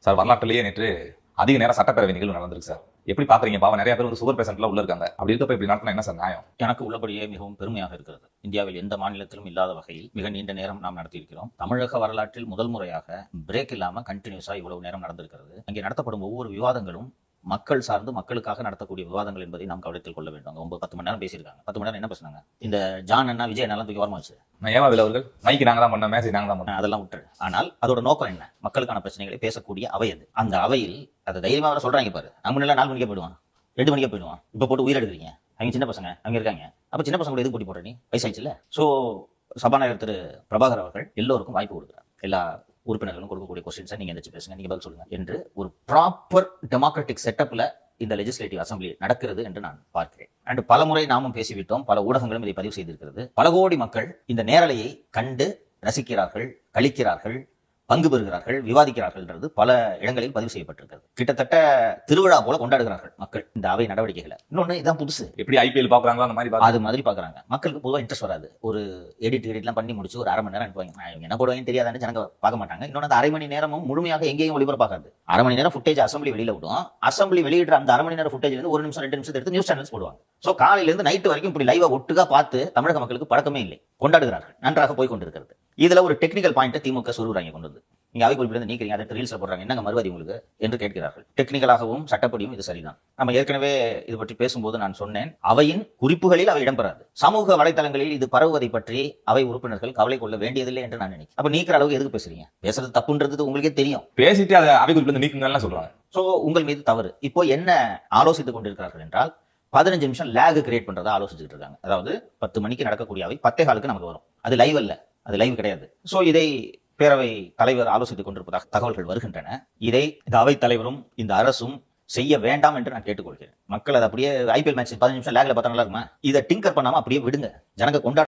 Sir வரலாற்றிலேயே நேற்று அதிக நேரம் சட்டப்பேரவை நிகழ்வு நடந்திருக்கு சார். எப்படி பாக்குறீங்க? பாவம் நிறைய பேர் சுகர் பேஷண்ட்லாம் உள்ள இருக்காங்க. அப்படி இருக்கப்ப இப்படி நடத்தினா என்ன சார் நியாயம்? எனக்கு உள்ளபடியே மிகவும் பெருமையாக இருக்கிறது. இந்தியாவில் எந்த மாநிலத்திலும் இல்லாத வகையில் மிக நீண்ட நேரம் நாம் நடத்தியிருக்கிறோம். தமிழக வரலாற்றில் முதல் முறையாக பிரேக் இல்லாம கண்டினியூஸா இவ்வளவு நேரம் நடந்திருக்கிறது. அங்கே நடத்தப்படும் ஒவ்வொரு விவாதங்களும் மக்கள் சார்ந்து மக்களுக்காக நடத்தக்கூடிய விவாதங்கள் என்பதை நாம் கவனத்தில் கொள்ள வேண்டும். 9-10 மணி நேரம் பேசியிருக்காங்க. 10 மணி நேரம் என்ன பேசினாங்க? இந்த ஜான் அண்ணா விஜய் அண்ணா தூக்கி வரமா வச்சு ஏமாவில் அவர்கள் மைக்கு நாங்க தான் பண்ணோம், மேசேஜ் நாங்க தான் பண்ணோம், அதெல்லாம் விட்டுரு. ஆனால் அதோட நோக்கம் என்ன? மக்களுக்கான பிரச்சனைகளை பேசக்கூடிய அவை அது. அந்த அவையில் அதை தைரியமா வர சொல்றாங்க பாரு. நம்ம முன்னாடி 4 மணிக்கே போயிடுவான், 2 மணிக்கே போயிடுவான். இப்ப போட்டு உயிர் எடுக்கிறீங்க. அவங்க சின்ன பசங்க அங்க இருக்காங்க. அப்ப சின்ன பசங்க எதுக்கு போட்டி போடுற? நீ வயசாயிடுச்சுல. சோ சபாநாயகர் திரு பிரபாகர் அவர்கள் எல்லோருக்கும் வாய்ப்பு கொடுக்குறார். எல்லா உறுப்பினர்களும் கொடுக்கக்கூடிய கொஸ்டின்ஸை நீங்க எந்திரிச்சு பேசுங்க, நீங்க பதில் சொல்லுங்க என்று ஒரு ப்ராப்பர் டெமோக்ராட்டிக் செட்டப்ல இந்த லெஜிஸ்லேட்டிவ் அசம்பிளி நடக்கிறது என்று நான் பார்க்கிறேன். அண்ட் பலமுறை நாமும் பேசிவிட்டோம், பல ஊடகங்களும் இதை பதிவு செய்திருக்கிறது. பல கோடி மக்கள் இந்த நேரலையை கண்டு ரசிக்கிறார்கள், கழிக்கிறார்கள், பங்கு பெறுகிறார்கள், விவாதிக்கிறார்கள். பல இடங்களில் பதிவு செய்யப்பட்டிருக்கிறது. கிட்டத்தட்ட திருவிழா போல கொண்டாடுகிறார்கள் மக்கள் இந்த அவை நடவடிக்கைகளை. இன்னொன்னு இதான் புதுசு. எப்படி IPL பாக்குறாங்களோ அந்த மாதிரி அது மாதிரி பாக்குறாங்க. மக்களுக்கு பொதுவாக இன்ட்ரெஸ்ட் வராது. ஒரு எடிட்லாம் பண்ணி முடிச்சு ஒரு 1/2 மணி நேரம் அனுப்புவாங்க. என்ன போடுவாங்கன்னு தெரியாதான்னு ஜனங்க பார்க்க மாட்டாங்க. இன்னொன்று அந்த 1/2 மணி நேரமும் முழுமையாக எங்கேயும் ஒளிபரப்பாகாது. 1/2 மணி நேரம் ஃபுட்டேஜ் அசம்பிளி வெளியில விடும். அசம்பிளி வெளியிடுற அந்த 1/2 மணி நேரம் ஃபுட்டேஜ்ல இருந்து 1 நிமிஷம் 2 நிமிஷம் எடுத்து நியூஸ் சேனல்ஸ் போடுவாங்க. சோ காலையில இருந்து நைட் வரைக்கும் இப்படி லைவா ஒட்டுக்கா பார்த்து தமிழக மக்களுக்கு பழக்கமே இல்லை, கொண்டாடுகிறார்கள். நன்றாக போய் கொண்டிருக்கிறது. இதுல ஒரு டெக்னிக்கல் பாயிண்ட் திமுக சொருகுறாங்க கொண்டு வந்து. நீங்க அவை குறிப்பிலிருந்து நீக்கிறீங்க, அதை ரீல்ஸ்ல போடுறாங்க, என்னங்க மறுவாதி உங்களுக்கு என்று கேட்கிறார்கள். டெக்னிக்கலாகவும் சட்டப்படியும் இது சரிதான். நம்ம ஏற்கனவே இது பற்றி பேசும்போது நான் சொன்னேன், அவையின் குறிப்புகளில் அவை இடம்பெறாது. சமூக வலைதளங்களில் இது பரவுவதை பற்றி அவை உறுப்பினர்கள் கவலை கொள்ள வேண்டியதில்லை என்று நான் நினைக்கிறேன். அப்ப நீக்கிற அளவுக்கு எதுக்கு பேசுறீங்க? பேசுறது தப்புன்றது உங்களுக்கே தெரியும். பேசிட்டு அதை அவை குறிப்பிலிருந்து நீக்குங்கன்னு சொல்றாங்க. சோ உங்கள் மீது தவறு. இப்போ என்ன ஆலோசித்துக் கொண்டிருக்கிறார்கள் என்றால் 15 நிமிஷம் லேக் கிரியேட் பண்றதா ஆலோசிச்சுட்டு இருக்காங்க. அதாவது 10 மணிக்கு நடக்கக்கூடிய அவை 10:15 நமக்கு வரும். அது லைவ் அல்ல, அது லைவ் கிடையாது. சோ இதை பேரவை தலைவர் ஆலோசித்துக் கொண்டிருப்பதாக தகவல்கள் வருகின்றன. இதை இந்த அவை தலைவரும் இந்த அரசும் செய்ய வேண்டாம் என்று நான் கேட்டுக்கொள்கிறேன். மக்கள் அதை அப்படியே IPL மேட்ச் 15 நிமிஷம் லேக்ல பார்த்தா நல்லா இருக்குமா? இதை டிங்கர் பண்ணாம அப்படியே விடுங்க. ஜனங்க கொண்டாட